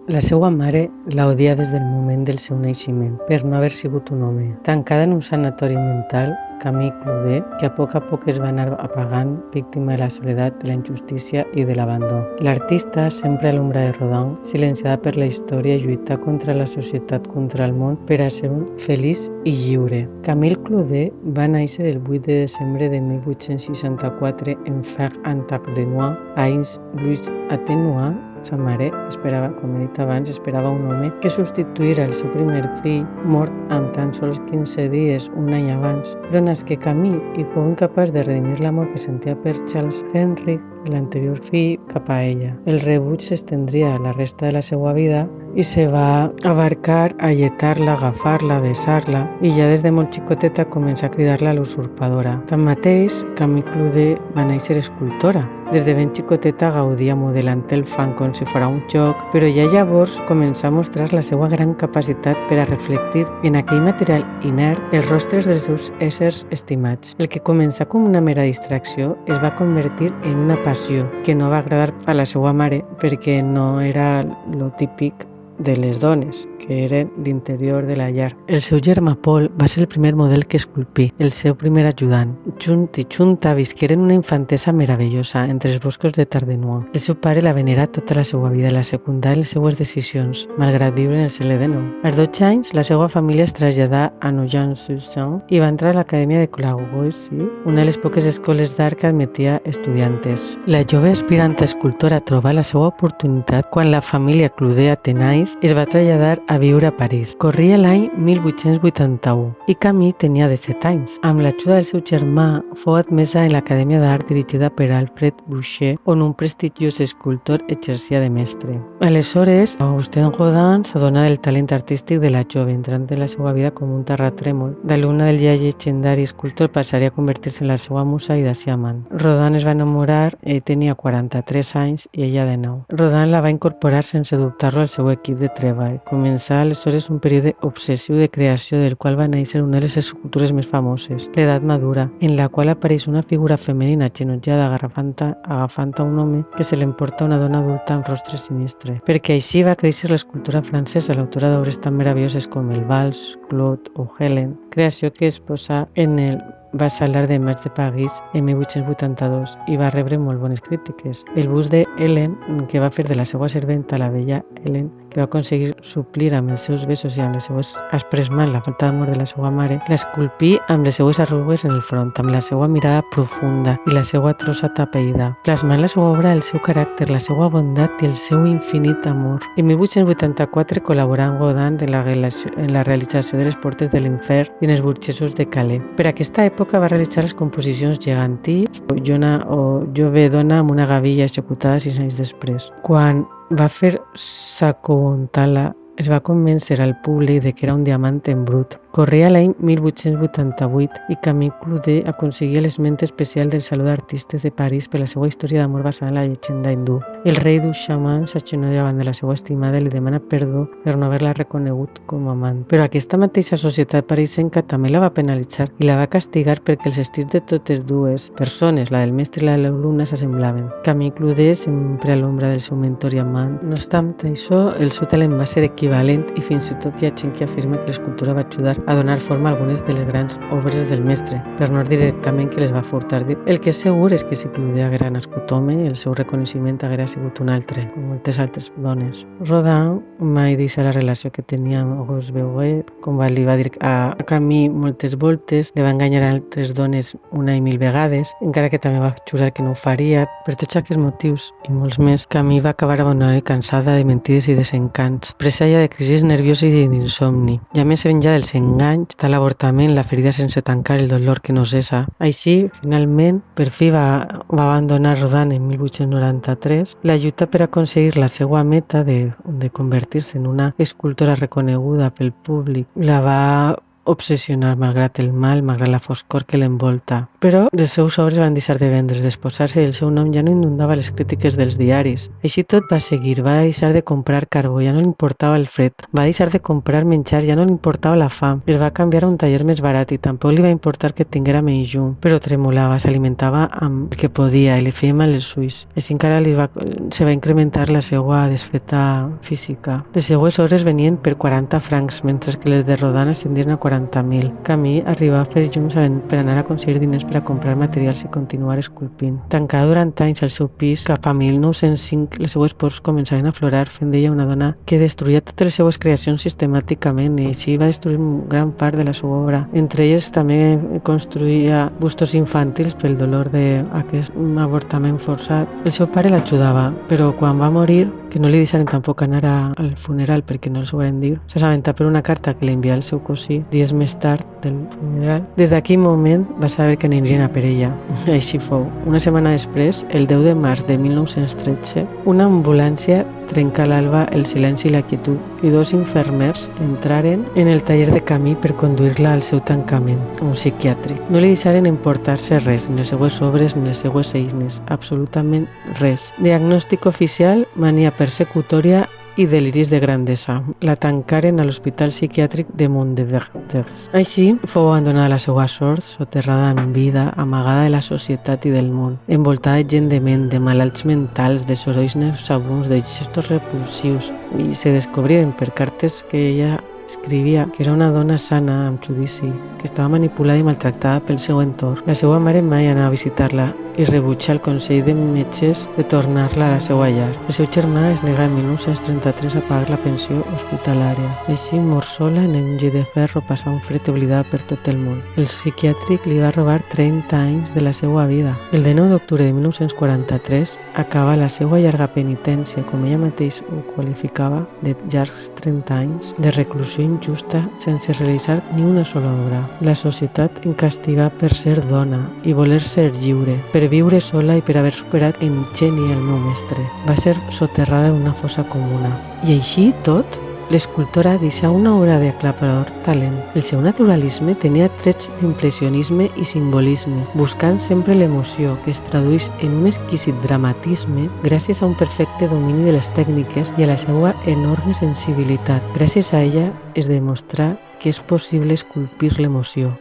La seva mare l'odia des del moment del seu naixement per no haver sigut un home. Tancada en un sanatori mental, Camille Claudel, que a poc es va anar apagant, víctima de la soledat, de la injustícia i de l'abandó. L'artista, sempre a l'ombra de Rodin, silenciada per la història, lluita contra la societat, contra el món, per a ser feliç i lliure. Camille Claudel va néixer el 8 de desembre de 1864 en Fère-en-Tardenois, a Aix-Louis-Athenois. Sa mare esperava, com he dit abans, esperava un home que substituïra el seu primer fill, mort amb tan sols 15 dies, un any abans. Però nasqué Camille i fou incapaç de redimir l'amor que sentia per Charles Henry, l'anterior fill, cap a ella. El rebuig s'estendria a la resta de la seva vida i se va abarcar a lletar-la, agafar-la, besar-la, i ja des de molt xicoteta comença a cridar-la l'usurpadora. Tanmateix, Camille Claudel va néixer escultora. Des de ben xicoteta gaudia modelant el fang com si fos un joc, però ja llavors comença a mostrar la seva gran capacitat per a reflectir en aquell material inert els rostres dels seus éssers estimats. El que comença com una mera distracció es va convertir en una passió que no va agradar a la seva mare perquè no era lo típic de les dones, que eren l'interior de la llar. El seu germà Paul va ser el primer model que esculpí, el seu primer ajudant. Junt i junta visqueren una infantesa meravellosa entre els boscos de Tardenois. El seu pare la venerà tota la seva vida i la secundà en les seues decisions, malgrat viure en el segle XIX. Als 12 anys, la seva família es traslladà a Nogent-sur-Seine i va entrar a l'Acadèmia de Courageux, una de les poques escoles d'art que admetia estudiantes. La jove aspirant escultora trobà la seva oportunitat quan la família Claudel Athénaïs es va traslladar a viure a París. Corria l'any 1881 i Camille tenia 17 anys. Amb l'ajuda del seu germà fou admesa en l'Acadèmia d'Art dirigida per Alfred Boucher, on un prestigiós escultor exercia de mestre. Aleshores, Auguste Rodin s'adona del talent artístic de la jove, entrant en la seva vida com un terratrèmol. D'alumna del ja llegendari escultor passaria a convertir-se en la seva musa i d'ací amant. Rodin es va enamorar, ell tenia 43 anys i ella de 9. Rodin la va incorporar sense dubtar-lo al seu equip de treball. Començà aleshores un període obsessiu de creació del qual va néixer una de les escultures més famoses, l'Edat Madura, en la qual apareix una figura femenina genotjada agafant a un home que se l'emporta una dona adulta amb rostre sinistre. Perquè així va créixer l'escultura francesa, l'autora d'obres tan meravelloses com el Vals, Claude o Helen, creació que es posà en el va salar de Maig de París en 1882 i va rebre molt bones crítiques. El bust de Helen, que va fer de la seva serventa, la bella Helen, que va aconseguir suplir amb els seus besos i amb les seues aspres mans la falta d'amor de la seva mare, l'esculpí amb les seues arrugues en el front, amb la seva mirada profunda i la seva trossa tapeïda, plasmant la seva obra el seu caràcter, la seva bondat i el seu infinit amor. En 1884 col·laborà amb Godin en la realització de les Portes de l'Infern i en els burgesos de Calais. Per aquesta època va realitzar les composicions Gegantí o Jove dona amb una gavilla executada 6 anys després. Quan va fer Sakuntala, es va convèncer al públic de que era un diamant en brut. Corria l'any 1888 i Camille Claudel aconseguia l'esment especial del Saló d'Artistes de París per la seva història d'amor basada en la llegenda hindú. El rei Dushman s'agenolля davant de la seva estimada i li demana perdó per no haver-la reconegut com a amant. Però aquesta mateixa societat parisenca també la va penalitzar i la va castigar perquè els estils de totes dues persones, la del mestre i la de l'alumna, s'assemblaven. Camille Claudel, sempre a l'ombra del seu mentor i amant. No obstant això, el seu talent va ser equivalent i fins i tot hi ha gent que afirma que l'escultura va ajudar a donar forma a algunes de les grans obres del mestre, per no dir directament que les va furtar. El que és segur és que si Claudel haguera nascut home, el seu reconeixement haguera sigut un altre, com moltes altres dones. Rodin mai deixa la relació que tenia amb Auguste Beuguer, com li va dir a Camille moltes voltes, li va enganyar a altres dones una i 1000 vegades, encara que també va jurar que no ho faria. Per tots aquests motius i molts més, Camille va acabar abandonada i cansada de mentides i desencants, presa ja de crisis nervioses i d'insomni. Ja més enllà dels enganys, de l'avortament, la ferida sense tancar, el dolor que no cessa. Així, finalment, per fi va abandonar Rodin en 1893. La lluita per aconseguir la seva meta de convertir-se en una escultora reconeguda pel públic la va obsessionar malgrat el mal, malgrat la foscor que l'envolta. Però les seus obres van deixar de vendre's, d'exposar-se i el seu nom ja no inundava les crítiques dels diaris. Així tot va seguir, va deixar de comprar carbó, ja no li importava el fred, va deixar de comprar menjar, ja no li importava la fam, es va canviar a un taller més barat i tampoc li va importar que tinguera menys llum, però tremolava, s'alimentava amb el que podia i li feia mal els ulls. Així encara se va incrementar la seva desfeta física. Les seues hores venien per 40 francs, mentre que les de Rodin ascendien a 40.000. Camí arribava a fer llums per anar a aconseguir diners per a comprar materials i continuar esculpint. Tancada durant anys al seu pis, cap a 1905 les seues pors començaren a aflorar, fent d'ella una dona que destruïa totes les seues creacions sistemàticament i així va destruir gran part de la seva obra. Entre elles també construïa bustos infantils pel dolor d'aquest avortament forçat. El seu pare l'ajudava, però quan va morir, que no li deixaren tampoc anar al funeral perquè no els ho van dir, s'assabentà per una carta que li envià el seu cosí dies més tard del funeral. Des d'aquell moment va saber que anirien a per ella. Així fou. Una setmana després, el 10 de març de 1913, una ambulància trenca a l'alba el silenci i la quietud i dos infermers entraren en el taller de Camí per conduir-la al seu tancament, un psiquiàtric. No li deixaren emportar-se res, ni les seues obres ni les seues eines, absolutament res. Diagnòstic oficial, mania persecutòria i deliris de grandesa. La tancaren a l'Hospital Psiquiàtric de Montverders. Així fou abandonada a la seva sort, soterrada en vida, amagada de la societat i del món, envoltada de gent dement, de malalts mentals, de sorolls nauseabuns, de gestos repulsius, i se descobriren per cartes que ella escrivia que era una dona sana, amb judici, que estava manipulada i maltractada pel seu entorn. La seva mare mai anava a visitar-la i rebutjà el consell de metges de tornar-la a la seva llar. El seu germà es negà en 1933 a pagar la pensió hospitalària. Així mor sola en un llit de ferro, passant fred i oblidada per tot el món. El psiquiàtric li va robar 30 anys de la seva vida. El 19 d'octubre de 1943 acaba la seva llarga penitència, com ella mateix ho qualificava, de llargs 30 anys de reclusió injusta sense realitzar ni una sola obra. La societat en castigà per ser dona i voler ser lliure, per viure sola i per haver superat en geni el meu mestre. Va ser soterrada en una fossa comuna. I així tot, l'escultora deixà una obra d'aclaparador talent. El seu naturalisme tenia trets d'impressionisme i simbolisme, buscant sempre l'emoció, que es traduís en un exquisit dramatisme gràcies a un perfecte domini de les tècniques i a la seva enorme sensibilitat. Gràcies a ella es demostrà que és possible esculpir l'emoció.